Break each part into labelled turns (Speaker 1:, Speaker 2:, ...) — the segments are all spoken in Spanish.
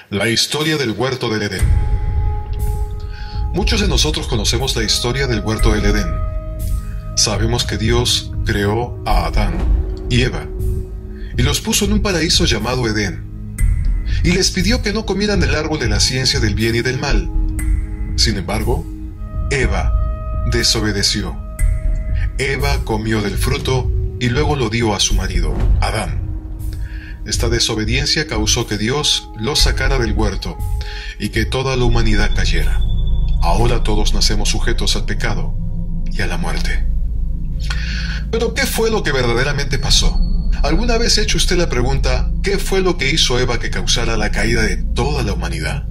Speaker 1: La historia del huerto del Edén. Muchos de nosotros conocemos la historia del huerto del Edén. Sabemos que Dios creó a Adán y Eva y los puso en un paraíso llamado Edén, y les pidió que no comieran del árbol de la ciencia del bien y del mal. Sin embargo, Eva desobedeció. Eva comió del fruto y luego lo dio a su marido, Adán. Esta desobediencia causó que Dios los sacara del huerto y que toda la humanidad cayera. Ahora todos nacemos sujetos al pecado y a la muerte. Pero ¿qué fue lo que verdaderamente pasó? ¿Alguna vez ha hecho usted la pregunta, ¿qué fue lo que hizo Eva que causara la caída de toda la humanidad?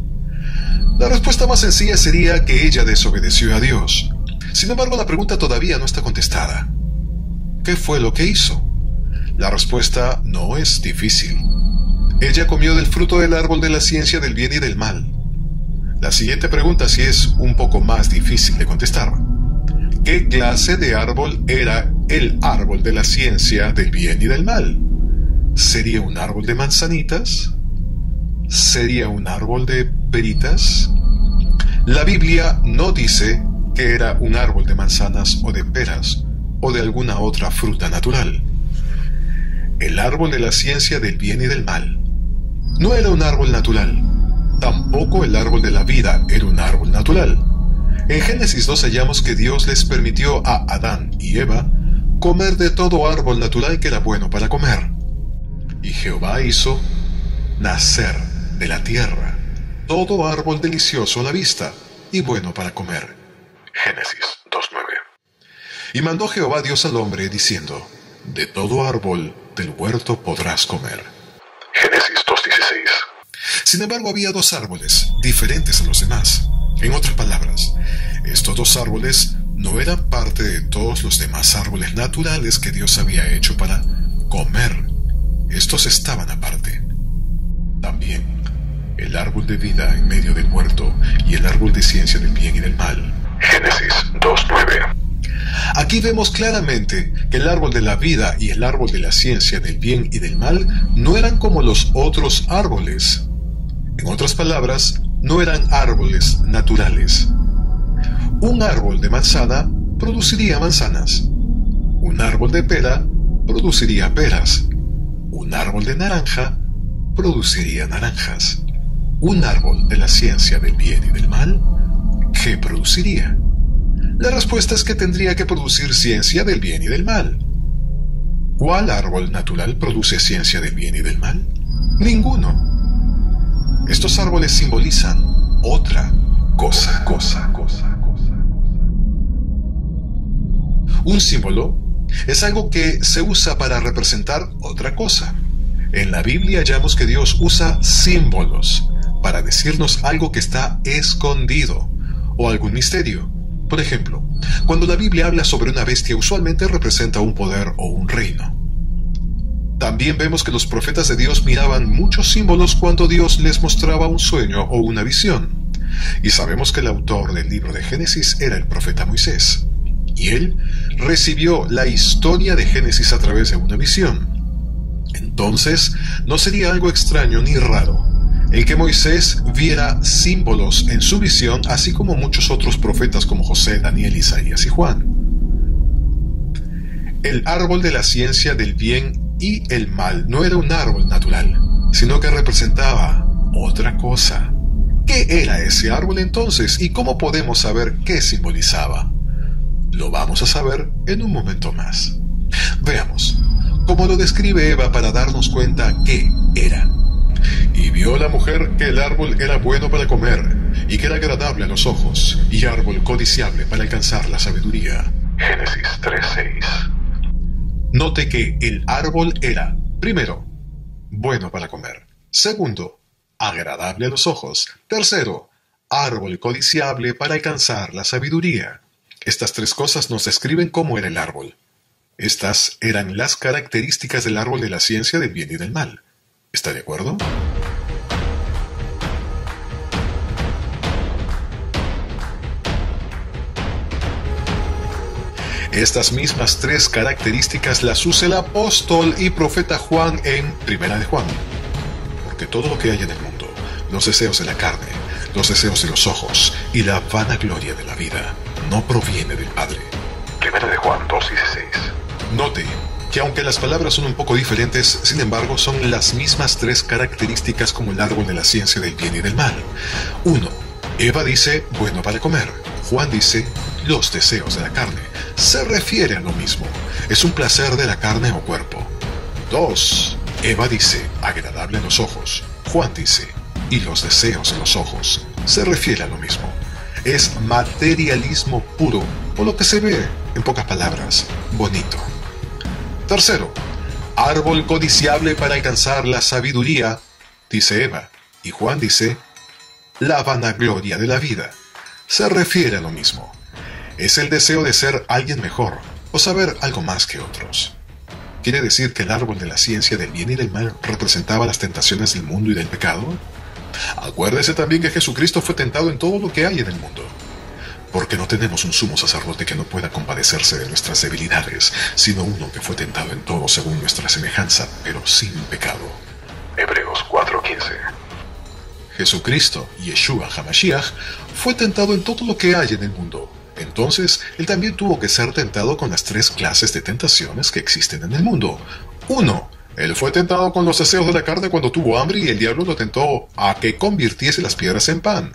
Speaker 1: La respuesta más sencilla sería que ella desobedeció a Dios. Sin embargo, la pregunta todavía no está contestada. ¿Qué fue lo que hizo? La respuesta no es difícil. Ella comió del fruto del árbol de la ciencia del bien y del mal. La siguiente pregunta sí es un poco más difícil de contestar. ¿Qué clase de árbol era el árbol de la ciencia del bien y del mal? ¿Sería un árbol de manzanitas? ¿Sería un árbol de peritas? La Biblia no dice que era un árbol de manzanas o de peras o de alguna otra fruta natural. El árbol de la ciencia del bien y del mal no era un árbol natural. Tampoco el árbol de la vida era un árbol natural. En Génesis 2 hallamos que Dios les permitió a Adán y Eva comer de todo árbol natural que era bueno para comer. Y Jehová hizo nacer de la tierra todo árbol delicioso a la vista y bueno para comer. Génesis 2:9. Y mandó Jehová Dios al hombre diciendo: de todo árbol del huerto podrás comer. Génesis 2:16. Sin embargo, había dos árboles diferentes a los demás. En otras palabras, estos dos árboles no eran parte de todos los demás árboles naturales que Dios había hecho para comer. Estos estaban aparte. También el árbol de vida en medio del huerto y el árbol de ciencia del bien y del mal. Génesis 2:9. Aquí vemos claramente que el árbol de la vida y el árbol de la ciencia del bien y del mal no eran como los otros árboles. En otras palabras, no eran árboles naturales. Un árbol de manzana produciría manzanas. Un árbol de pera produciría peras. Un árbol de naranja produciría naranjas. Un árbol de la ciencia del bien y del mal, ¿qué produciría? La respuesta es que tendría que producir ciencia del bien y del mal. ¿Cuál árbol natural produce ciencia del bien y del mal? Ninguno. Estos árboles simbolizan otra cosa. Un símbolo es algo que se usa para representar otra cosa. En la Biblia hallamos que Dios usa símbolos para decirnos algo que está escondido o algún misterio. Por ejemplo, cuando la Biblia habla sobre una bestia, usualmente representa un poder o un reino. También vemos que los profetas de Dios miraban muchos símbolos cuando Dios les mostraba un sueño o una visión. Y sabemos que el autor del libro de Génesis era el profeta Moisés. Y él recibió la historia de Génesis a través de una visión. Entonces, no sería algo extraño ni raro el que Moisés viera símbolos en su visión, así como muchos otros profetas como José, Daniel, Isaías y Juan. El árbol de la ciencia del bien y el mal no era un árbol natural, sino que representaba otra cosa. ¿Qué era ese árbol entonces y cómo podemos saber qué simbolizaba? Lo vamos a saber en un momento más. Veamos cómo lo describe Eva para darnos cuenta qué era. Y vio la mujer que el árbol era bueno para comer, y que era agradable a los ojos, y árbol codiciable para alcanzar la sabiduría. Génesis 3:6. Note que el árbol era, primero, bueno para comer. Segundo, agradable a los ojos. Tercero, árbol codiciable para alcanzar la sabiduría. Estas tres cosas nos describen cómo era el árbol. Estas eran las características del árbol de la ciencia del bien y del mal. ¿Está de acuerdo? Estas mismas tres características las usa el apóstol y profeta Juan en Primera de Juan. Porque todo lo que hay en el mundo, los deseos de la carne, los deseos de los ojos y la vanagloria de la vida no proviene del Padre.
Speaker 2: 1 de Juan 2:16.
Speaker 1: Note que aunque las palabras son un poco diferentes, sin embargo son las mismas tres características como el árbol de la ciencia del bien y del mal. 1. Eva dice, bueno para comer. Juan dice, los deseos de la carne. Se refiere a lo mismo. Es un placer de la carne o cuerpo. 2. Eva dice, agradable a los ojos. Juan dice, y los deseos de los ojos. Se refiere a lo mismo. Es materialismo puro, o lo que se ve, en pocas palabras, bonito. 3. Árbol codiciable para alcanzar la sabiduría, dice Eva. Y Juan dice, la vanagloria de la vida. Se refiere a lo mismo. Es el deseo de ser alguien mejor, o saber algo más que otros. ¿Quiere decir que el árbol de la ciencia del bien y del mal representaba las tentaciones del mundo y del pecado? Acuérdese también que Jesucristo fue tentado en todo lo que hay en el mundo. Porque no tenemos un sumo sacerdote que no pueda compadecerse de nuestras debilidades, sino uno que fue tentado en todo según nuestra semejanza, pero sin pecado.
Speaker 2: Hebreos 4:15.
Speaker 1: Jesucristo, Yeshua HaMashiach, fue tentado en todo lo que hay en el mundo. Entonces, él también tuvo que ser tentado con las tres clases de tentaciones que existen en el mundo. 1. Él fue tentado con los deseos de la carne cuando tuvo hambre y el diablo lo tentó a que convirtiese las piedras en pan.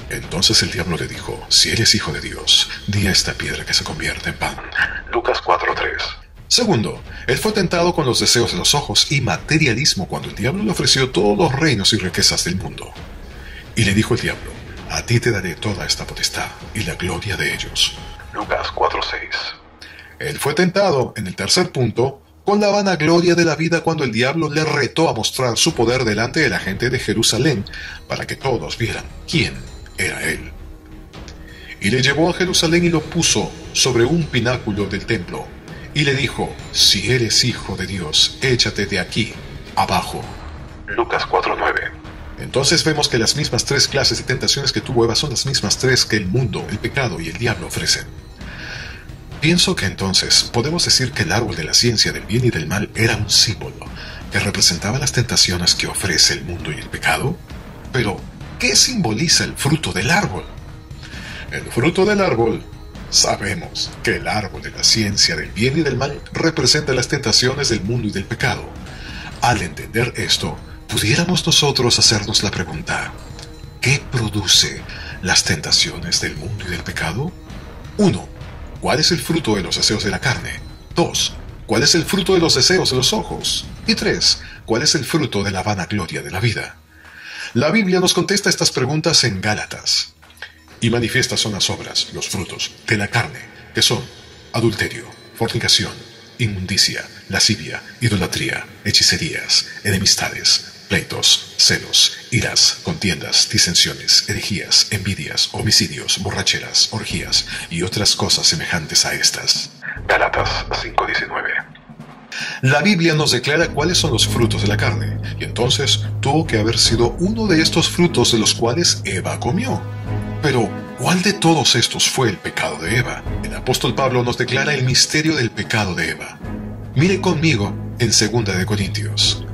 Speaker 1: Entonces el diablo le dijo, si eres hijo de Dios, di a esta piedra que se convierta en pan.
Speaker 2: Lucas 4:3.
Speaker 1: 2. Él fue tentado con los deseos de los ojos y materialismo cuando el diablo le ofreció todos los reinos y riquezas del mundo. Y le dijo el diablo, a ti te daré toda esta potestad y la gloria de ellos.
Speaker 2: Lucas 4:6.
Speaker 1: Él fue tentado, en el tercer punto, con la vanagloria de la vida cuando el diablo le retó a mostrar su poder delante de la gente de Jerusalén para que todos vieran quién era él. Y le llevó a Jerusalén y lo puso sobre un pináculo del templo, y le dijo, si eres hijo de Dios, échate de aquí, abajo.
Speaker 2: Lucas 4:9.
Speaker 1: Entonces vemos que las mismas tres clases de tentaciones que tuvo Eva son las mismas tres que el mundo, el pecado y el diablo ofrecen. Pienso que entonces podemos decir que el árbol de la ciencia del bien y del mal era un símbolo que representaba las tentaciones que ofrece el mundo y el pecado. Pero, ¿qué simboliza el fruto del árbol? El fruto del árbol, sabemos que el árbol de la ciencia del bien y del mal representa las tentaciones del mundo y del pecado. Al entender esto, pudiéramos nosotros hacernos la pregunta, ¿qué produce las tentaciones del mundo y del pecado? 1. ¿Cuál es el fruto de los deseos de la carne? 2. ¿Cuál es el fruto de los deseos de los ojos? Y 3. ¿Cuál es el fruto de la vanagloria de la vida? La Biblia nos contesta estas preguntas en Gálatas. Y manifiestas son las obras, los frutos, de la carne, que son adulterio, fornicación, inmundicia, lascivia, idolatría, hechicerías, enemistades, pleitos, celos, iras, contiendas, disensiones, herejías, envidias, homicidios, borracheras, orgías y otras cosas semejantes a estas.
Speaker 2: Gálatas 5:19.
Speaker 1: La Biblia nos declara cuáles son los frutos de la carne, y entonces tuvo que haber sido uno de estos frutos de los cuales Eva comió. Pero, ¿cuál de todos estos fue el pecado de Eva? El apóstol Pablo nos declara el misterio del pecado de Eva. Mire conmigo en 2 de Corintios.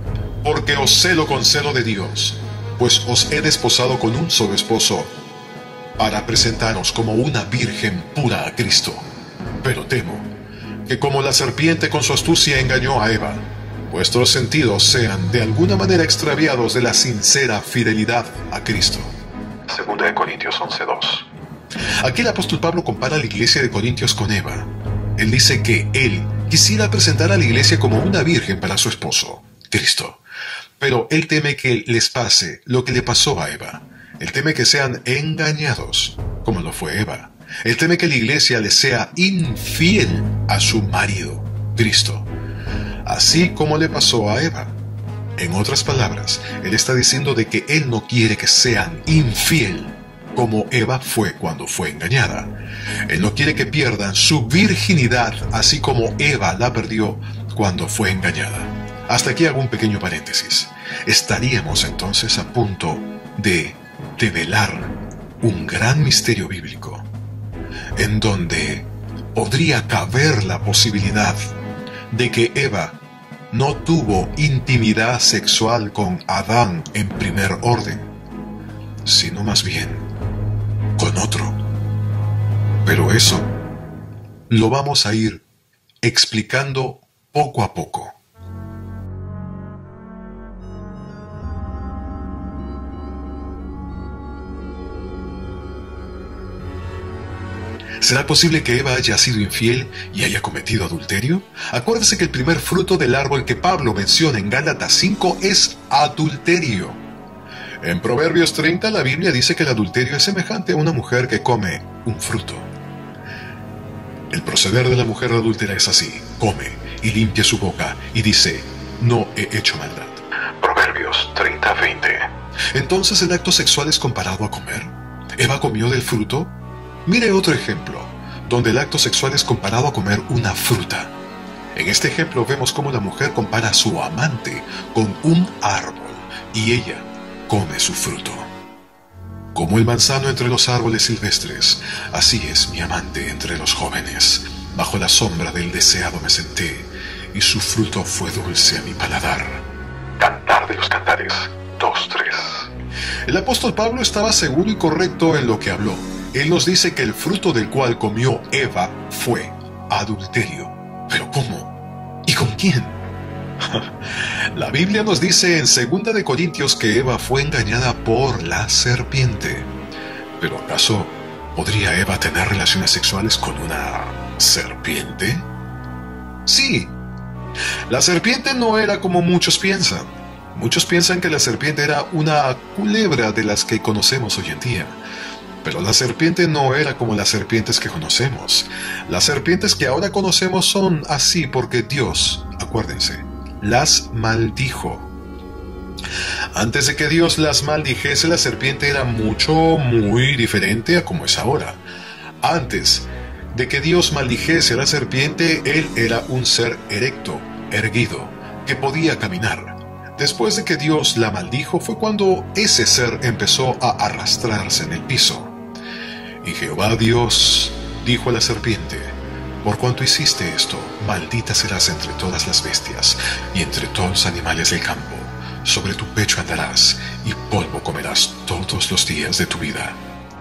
Speaker 1: Porque os celo con celo de Dios, pues os he desposado con un solo esposo, para presentaros como una virgen pura a Cristo. Pero temo que como la serpiente con su astucia engañó a Eva, vuestros sentidos sean de alguna manera extraviados de la sincera fidelidad a Cristo.
Speaker 2: 2 de Corintios 11:2.
Speaker 1: Aquí el apóstol Pablo compara a la iglesia de Corintios con Eva. Él dice que él quisiera presentar a la iglesia como una virgen para su esposo, Cristo. Pero él teme que les pase lo que le pasó a Eva. Él teme que sean engañados, como lo fue Eva. Él teme que la iglesia le sea infiel a su marido, Cristo, así como le pasó a Eva. En otras palabras, él está diciendo de que él no quiere que sean infiel como Eva fue cuando fue engañada. Él no quiere que pierdan su virginidad, así como Eva la perdió cuando fue engañada. Hasta aquí hago un pequeño paréntesis. Estaríamos entonces a punto de develar un gran misterio bíblico, en donde podría caber la posibilidad de que Eva no tuvo intimidad sexual con Adán en primer orden, sino más bien con otro. Pero eso lo vamos a ir explicando poco a poco. ¿Será posible que Eva haya sido infiel y haya cometido adulterio? Acuérdese que el primer fruto del árbol que Pablo menciona en Gálatas 5 es adulterio. En Proverbios 30 la Biblia dice que el adulterio es semejante a una mujer que come un fruto. El proceder de la mujer adúltera es así: come y limpia su boca y dice, no he hecho maldad.
Speaker 2: Proverbios 30:20.
Speaker 1: Entonces, ¿el acto sexual es comparado a comer? ¿Eva comió del fruto? Mire otro ejemplo, donde el acto sexual es comparado a comer una fruta. En este ejemplo vemos cómo la mujer compara a su amante con un árbol y ella come su fruto. Como el manzano entre los árboles silvestres, así es mi amante entre los jóvenes. Bajo la sombra del deseado me senté, y su fruto fue dulce a mi paladar.
Speaker 2: Cantar de los Cantares 2:3.
Speaker 1: El apóstol Pablo estaba seguro y correcto en lo que habló. Él nos dice que el fruto del cual comió Eva fue adulterio. ¿Pero cómo? ¿Y con quién? La Biblia nos dice en 2 de Corintios que Eva fue engañada por la serpiente. ¿Pero acaso podría Eva tener relaciones sexuales con una serpiente? Sí. La serpiente no era como muchos piensan. Muchos piensan que la serpiente era una culebra de las que conocemos hoy en día. Pero la serpiente no era como las serpientes que conocemos. Las serpientes que ahora conocemos son así porque Dios, acuérdense, las maldijo. Antes de que Dios las maldijese, la serpiente era muy diferente a como es ahora. Antes de que Dios maldijese a la serpiente, él era un ser erecto, erguido, que podía caminar. Después de que Dios la maldijo fue cuando ese ser empezó a arrastrarse en el piso. Y Jehová Dios dijo a la serpiente, por cuanto hiciste esto, maldita serás entre todas las bestias y entre todos los animales del campo. Sobre tu pecho andarás y polvo comerás todos los días de tu vida.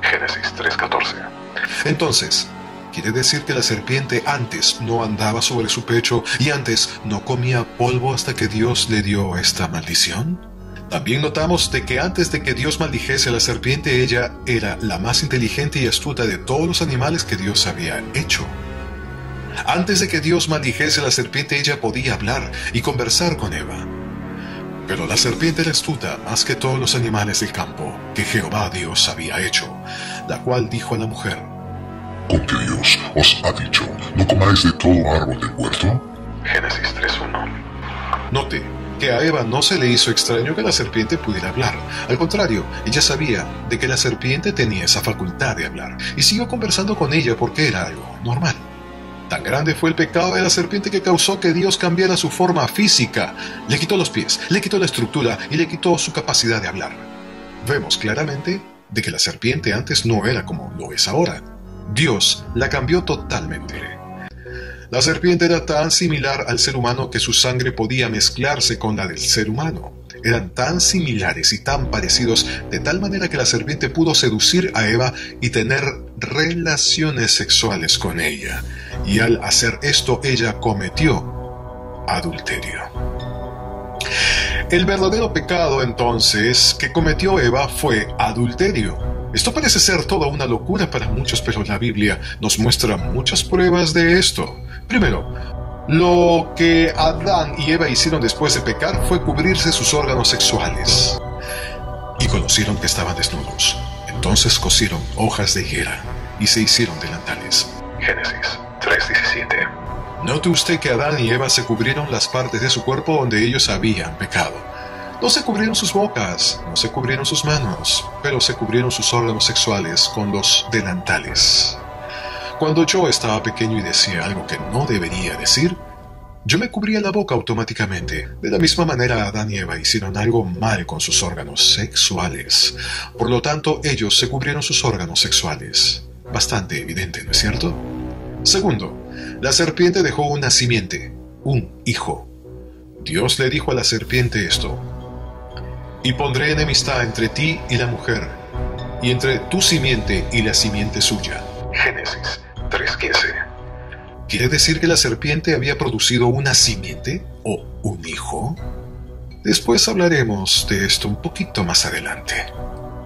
Speaker 2: Génesis 3:14.
Speaker 1: Entonces, ¿quiere decir que la serpiente antes no andaba sobre su pecho y antes no comía polvo hasta que Dios le dio esta maldición? También notamos de que antes de que Dios maldijese a la serpiente, ella era la más inteligente y astuta de todos los animales que Dios había hecho. Antes de que Dios maldijese a la serpiente, ella podía hablar y conversar con Eva. Pero la serpiente era astuta más que todos los animales del campo que Jehová Dios había hecho, la cual dijo a la mujer,
Speaker 3: ¿Con que Dios os ha dicho, no comáis de todo árbol del huerto?
Speaker 2: Génesis 3:1.
Speaker 1: Note que a Eva no se le hizo extraño que la serpiente pudiera hablar. Al contrario, ella sabía de que la serpiente tenía esa facultad de hablar y siguió conversando con ella porque era algo normal. Tan grande fue el pecado de la serpiente que causó que Dios cambiara su forma física. Le quitó los pies, le quitó la estructura y le quitó su capacidad de hablar. Vemos claramente de que la serpiente antes no era como lo es ahora. Dios la cambió totalmente. La serpiente era tan similar al ser humano que su sangre podía mezclarse con la del ser humano. Eran tan similares y tan parecidos de tal manera que la serpiente pudo seducir a Eva y tener relaciones sexuales con ella. Y al hacer esto, ella cometió adulterio. El verdadero pecado, entonces, que cometió Eva fue adulterio. Esto parece ser toda una locura para muchos, pero la Biblia nos muestra muchas pruebas de esto. Primero, lo que Adán y Eva hicieron después de pecar fue cubrirse sus órganos sexuales. Y conocieron que estaban desnudos. Entonces cosieron hojas de higuera y se hicieron delantales.
Speaker 2: Génesis 3:17.
Speaker 1: Note usted que Adán y Eva se cubrieron las partes de su cuerpo donde ellos habían pecado. No se cubrieron sus bocas, no se cubrieron sus manos, pero se cubrieron sus órganos sexuales con los delantales. Cuando yo estaba pequeño y decía algo que no debería decir, yo me cubría la boca automáticamente. De la misma manera, Adán y Eva hicieron algo mal con sus órganos sexuales. Por lo tanto, ellos se cubrieron sus órganos sexuales. Bastante evidente, ¿no es cierto? Segundo, la serpiente dejó una simiente, un hijo. Dios le dijo a la serpiente esto: Y pondré enemistad entre ti y la mujer, y entre tu simiente y la simiente suya.
Speaker 2: Génesis 3:15.
Speaker 1: ¿Quiere decir que la serpiente había producido una simiente o un hijo? Después hablaremos de esto un poquito más adelante.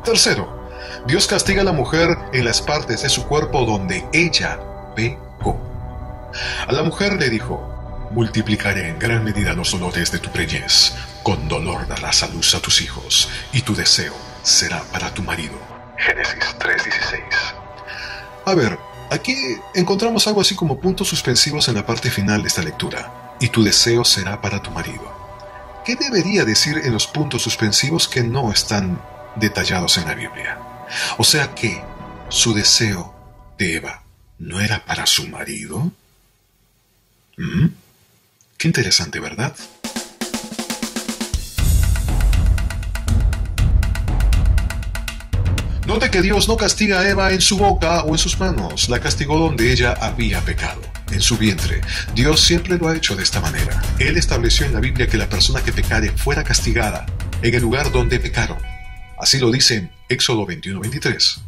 Speaker 1: Tercero, Dios castiga a la mujer en las partes de su cuerpo donde ella pecó. A la mujer le dijo: multiplicaré en gran medida los dolores de tu preñez. Con dolor darás a luz a tus hijos, y tu deseo será para tu marido.
Speaker 2: Génesis 3:16.
Speaker 1: A ver, aquí encontramos algo así como puntos suspensivos en la parte final de esta lectura. Y tu deseo será para tu marido. ¿Qué debería decir en los puntos suspensivos que no están detallados en la Biblia? O sea que su deseo de Eva no era para su marido. Qué interesante, ¿verdad? Note que Dios no castiga a Eva en su boca o en sus manos, la castigó donde ella había pecado, en su vientre. Dios siempre lo ha hecho de esta manera. Él estableció en la Biblia que la persona que pecare fuera castigada en el lugar donde pecaron. Así lo dice en Éxodo 21:23.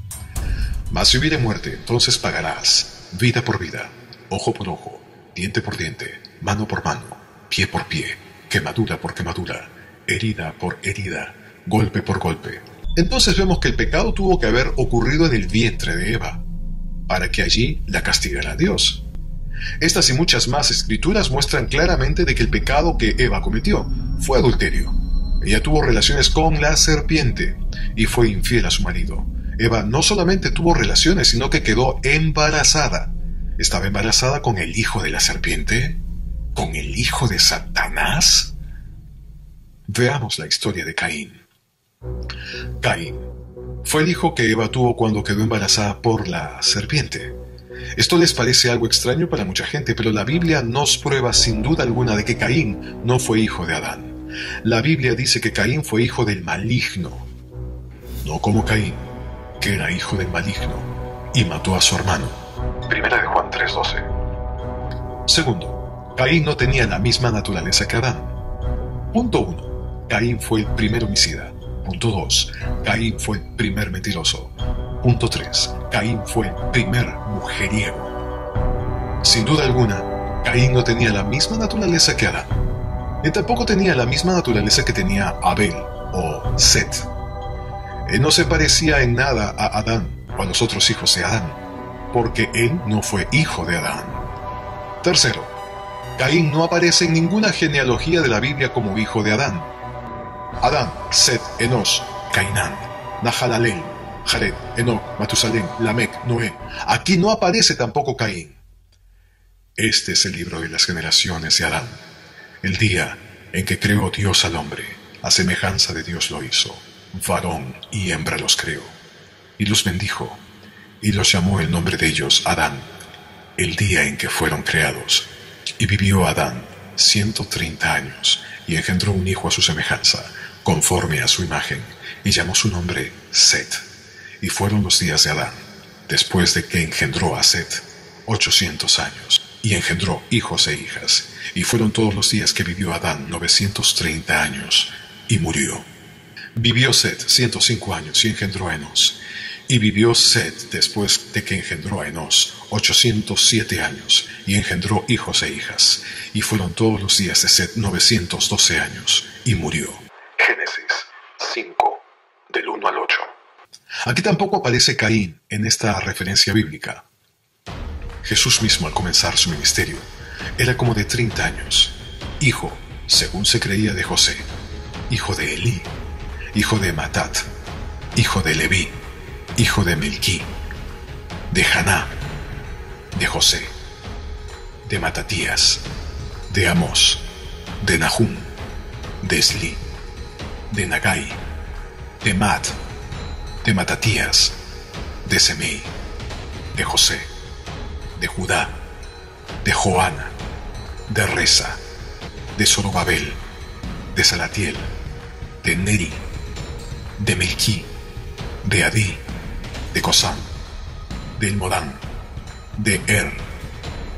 Speaker 1: Mas si hubiere muerte, entonces pagarás, vida por vida, ojo por ojo, diente por diente, mano por mano, pie por pie, quemadura por quemadura, herida por herida, golpe por golpe. Entonces vemos que el pecado tuvo que haber ocurrido en el vientre de Eva, para que allí la castigara Dios. Estas y muchas más escrituras muestran claramente de que el pecado que Eva cometió fue adulterio. Ella tuvo relaciones con la serpiente y fue infiel a su marido. Eva no solamente tuvo relaciones, sino que quedó embarazada. ¿Estaba embarazada con el hijo de la serpiente? ¿Con el hijo de Satanás? Veamos la historia de Caín. Caín fue el hijo que Eva tuvo cuando quedó embarazada por la serpiente. Esto les parece algo extraño para mucha gente, pero la Biblia nos prueba sin duda alguna de que Caín no fue hijo de Adán. La Biblia dice que Caín fue hijo del maligno, no como Caín, que era hijo del maligno y mató a su hermano.
Speaker 2: Primera de Juan 3:12.
Speaker 1: Segundo, Caín no tenía la misma naturaleza que Adán. Punto 1. Caín fue el primer homicida. Punto 2. Caín fue el primer mentiroso. Punto 3. Caín fue el primer mujeriego. Sin duda alguna, Caín no tenía la misma naturaleza que Adán. Él tampoco tenía la misma naturaleza que tenía Abel o Set. Él no se parecía en nada a Adán o a los otros hijos de Adán, porque él no fue hijo de Adán. Tercero, Caín no aparece en ninguna genealogía de la Biblia como hijo de Adán. Adán, Set, Enos, Cainán, Nahalalel, Jared, Enoc, Matusalén, Lamec, Noé. Aquí no aparece tampoco Caín. Este es el libro de las generaciones de Adán. El día en que creó Dios al hombre, a semejanza de Dios lo hizo. Varón y hembra los creó. Y los bendijo, y los llamó el nombre de ellos Adán, el día en que fueron creados. Y vivió Adán 130 años, y engendró un hijo a su semejanza, conforme a su imagen, y llamó su nombre Set. Y fueron los días de Adán, después de que engendró a Set, 800 años, y engendró hijos e hijas, y fueron todos los días que vivió Adán 930 años, y murió. Vivió Set 105 años y engendró a Enos. Y vivió Set después de que engendró a Enos 807 años y engendró hijos e hijas. Y fueron todos los días de Set 912 años y murió.
Speaker 2: Génesis 5, del 1 al 8.
Speaker 1: Aquí tampoco aparece Caín en esta referencia bíblica. Jesús mismo al comenzar su ministerio era como de 30 años, hijo, según se creía, de José, hijo de Elí, hijo de Matat, hijo de Leví, hijo de Melquí, de Haná, de José, de Matatías, de Amós, de Nahum, de Esli, de Nagai, de Mat, de Matatías, de Semei, de José, de Judá, de Joana, de Resa, de Zorobabel, de Salatiel, de Neri, de Melquí, de Adí, de Cosam, de Elmodam, de Er,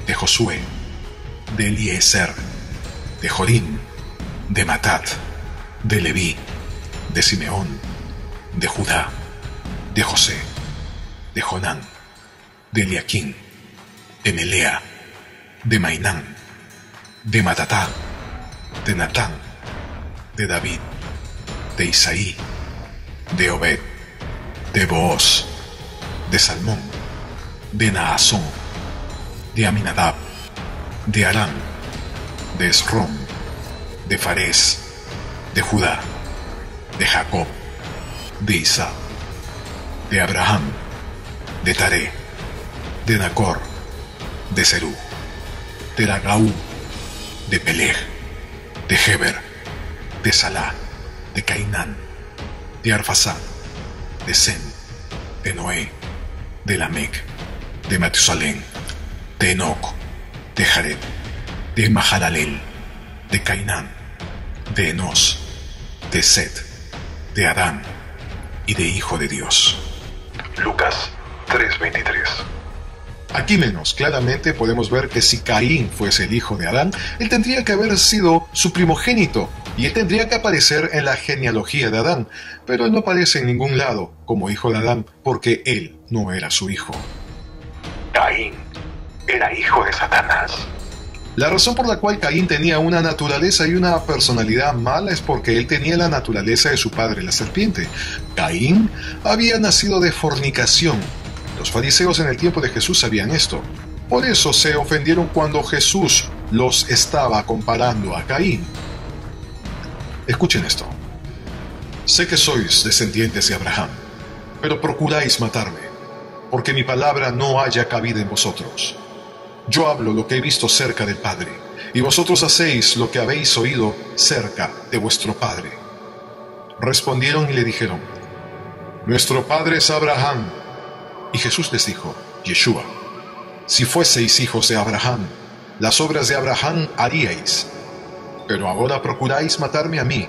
Speaker 1: de Josué, de Eliezer, de Jorim, de Matat, de Leví, de Simeón, de Judá, de José, de Jonán, de Eliaquín, de Melea, de Mainán, de Matatá, de Natán, de David, de Isaí, de Obed, de Booz, de Salmón, de Naasón, de Aminadab, de Aram, de Esrom, de Farés, de Judá, de Jacob, de Isaac, de Abraham, de Taré, de Nacor, de Serú, de Ragaú, de Peleg, de Heber, de Salá, de Cainán, de Arfasad, de Sem, de Noé, de Lamec, de Matusalén, de Enoc, de Jared, de Mahalalel, de Cainán, de Enos, de Set, de Adán y de Hijo de Dios.
Speaker 2: Lucas 3:23.
Speaker 1: Aquí menos claramente podemos ver que si Caín fuese el hijo de Adán, él tendría que haber sido su primogénito y él tendría que aparecer en la genealogía de Adán, pero él no aparece en ningún lado como hijo de Adán porque él no era su hijo.
Speaker 2: Caín era hijo de Satanás.
Speaker 1: La razón por la cual Caín tenía una naturaleza y una personalidad mala es porque él tenía la naturaleza de su padre, la serpiente. Caín había nacido de fornicación. Los fariseos en el tiempo de Jesús sabían esto. Por eso se ofendieron cuando Jesús los estaba comparando a Caín. Escuchen esto. Sé que sois descendientes de Abraham, pero procuráis matarme, porque mi palabra no haya cabida en vosotros. Yo hablo lo que he visto cerca del Padre, y vosotros hacéis lo que habéis oído cerca de vuestro Padre. Respondieron y le dijeron, nuestro Padre es Abraham. Y Jesús les dijo, Yeshua, si fueseis hijos de Abraham, las obras de Abraham haríais. Pero ahora procuráis matarme a mí,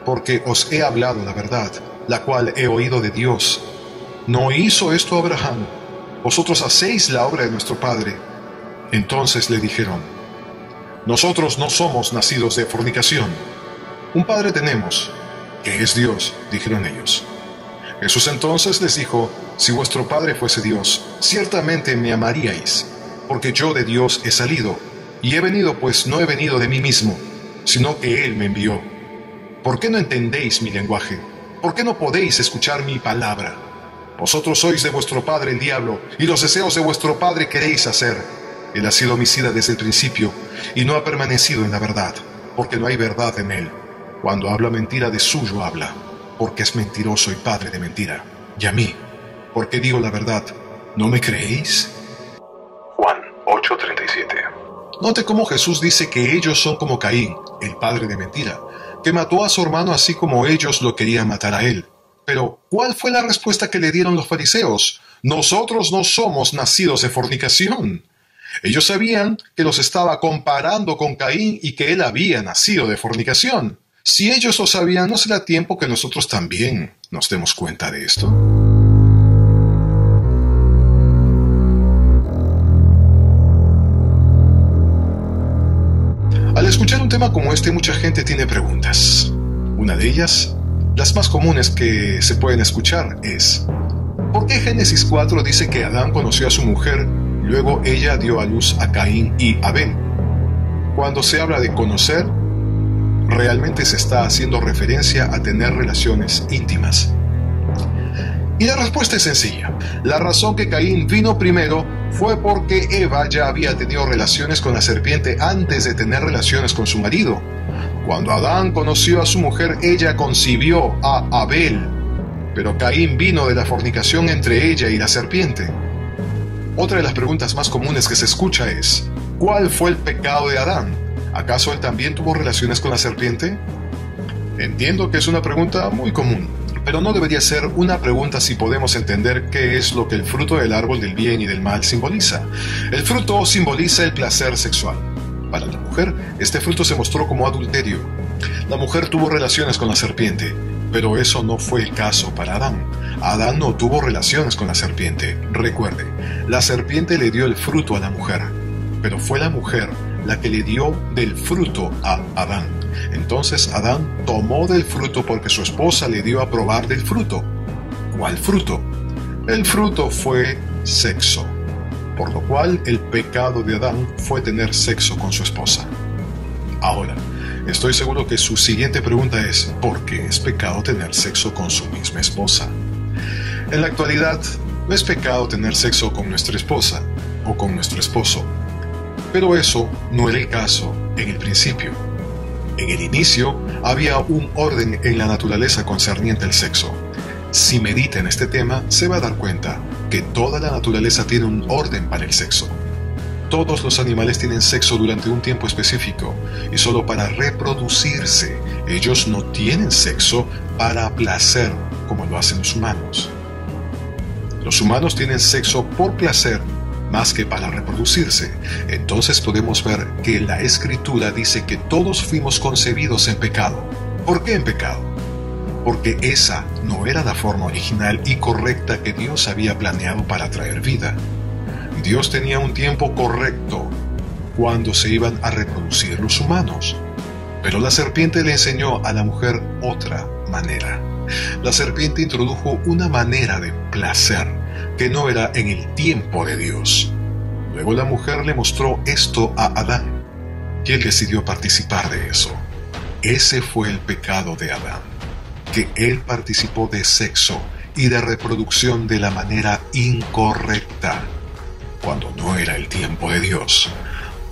Speaker 1: porque os he hablado la verdad, la cual he oído de Dios. ¿No hizo esto Abraham? Vosotros hacéis la obra de nuestro Padre. Entonces le dijeron, nosotros no somos nacidos de fornicación. Un Padre tenemos, que es Dios, dijeron ellos. Jesús entonces les dijo, si vuestro Padre fuese Dios, ciertamente me amaríais, porque yo de Dios he salido, y he venido pues no he venido de mí mismo, sino que Él me envió. ¿Por qué no entendéis mi lenguaje? ¿Por qué no podéis escuchar mi palabra? Vosotros sois de vuestro padre el diablo, y los deseos de vuestro padre queréis hacer. Él ha sido homicida desde el principio, y no ha permanecido en la verdad, porque no hay verdad en él. Cuando habla mentira, de suyo habla, porque es mentiroso y padre de mentira. Y a mí, porque digo la verdad, ¿no me creéis?
Speaker 2: Juan 8:37.
Speaker 1: Note cómo Jesús dice que ellos son como Caín, el padre de mentira, que mató a su hermano así como ellos lo querían matar a él. Pero, ¿cuál fue la respuesta que le dieron los fariseos? Nosotros no somos nacidos de fornicación. Ellos sabían que los estaba comparando con Caín y que él había nacido de fornicación. Si ellos lo sabían, ¿no será tiempo que nosotros también nos demos cuenta de esto? Al escuchar un tema como este, mucha gente tiene preguntas. Una de ellas, las más comunes que se pueden escuchar, es ¿por qué Génesis 4 dice que Adán conoció a su mujer, luego ella dio a luz a Caín y Abel? Cuando se habla de conocer, realmente se está haciendo referencia a tener relaciones íntimas. Y la respuesta es sencilla. La razón que Caín vino primero fue porque Eva ya había tenido relaciones con la serpiente antes de tener relaciones con su marido. Cuando Adán conoció a su mujer, ella concibió a Abel, pero Caín vino de la fornicación entre ella y la serpiente. Otra de las preguntas más comunes que se escucha es, ¿cuál fue el pecado de Adán? ¿Acaso él también tuvo relaciones con la serpiente? Entiendo que es una pregunta muy común, pero no debería ser una pregunta si podemos entender qué es lo que el fruto del árbol del bien y del mal simboliza. El fruto simboliza el placer sexual. Para la mujer, este fruto se mostró como adulterio. La mujer tuvo relaciones con la serpiente, pero eso no fue el caso para Adán. Adán no tuvo relaciones con la serpiente. Recuerde, la serpiente le dio el fruto a la mujer, pero fue la mujer la que le dio del fruto a Adán. Entonces Adán tomó del fruto porque su esposa le dio a probar del fruto. ¿Cuál fruto? El fruto fue sexo, por lo cual el pecado de Adán fue tener sexo con su esposa. Ahora, estoy seguro que su siguiente pregunta es: ¿por qué es pecado tener sexo con su misma esposa? En la actualidad, no es pecado tener sexo con nuestra esposa o con nuestro esposo, pero eso no era el caso en el principio. En el inicio había un orden en la naturaleza concerniente al sexo. Si medita en este tema, se va a dar cuenta que toda la naturaleza tiene un orden para el sexo. Todos los animales tienen sexo durante un tiempo específico y solo para reproducirse. Ellos no tienen sexo para placer como lo hacen los humanos. Los humanos tienen sexo por placer más que para reproducirse. Entonces podemos ver que la Escritura dice que todos fuimos concebidos en pecado. ¿Por qué en pecado? Porque esa no era la forma original y correcta que Dios había planeado para traer vida. Dios tenía un tiempo correcto cuando se iban a reproducir los humanos. Pero la serpiente le enseñó a la mujer otra manera. La serpiente introdujo una manera de placer que no era en el tiempo de Dios. Luego la mujer le mostró esto a Adán, y él decidió participar de eso. Ese fue el pecado de Adán, que él participó de sexo y de reproducción de la manera incorrecta, cuando no era el tiempo de Dios.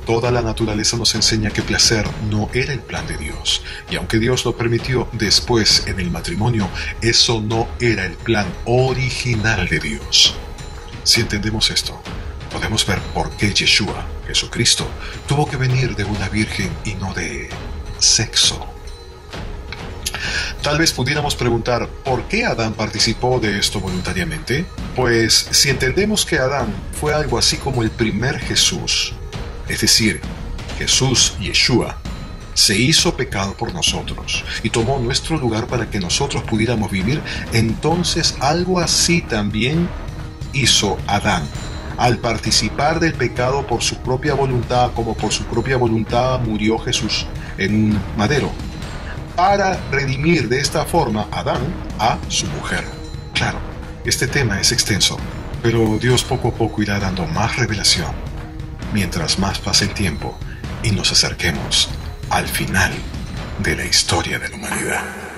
Speaker 1: Toda la naturaleza nos enseña que placer no era el plan de Dios, y aunque Dios lo permitió después en el matrimonio, eso no era el plan original de Dios. Si entendemos esto, podemos ver por qué Yeshua, Jesucristo, tuvo que venir de una virgen y no de sexo. Tal vez pudiéramos preguntar, ¿por qué Adán participó de esto voluntariamente? Pues si entendemos que Adán fue algo así como el primer Jesús, es decir, Jesús, Yeshua, se hizo pecado por nosotros y tomó nuestro lugar para que nosotros pudiéramos vivir, entonces algo así también hizo Adán. Al participar del pecado por su propia voluntad, como por su propia voluntad murió Jesús en un madero, para redimir de esta forma Adán a su mujer. Claro, este tema es extenso, pero Dios poco a poco irá dando más revelación mientras más pase el tiempo y nos acerquemos al final de la historia de la humanidad.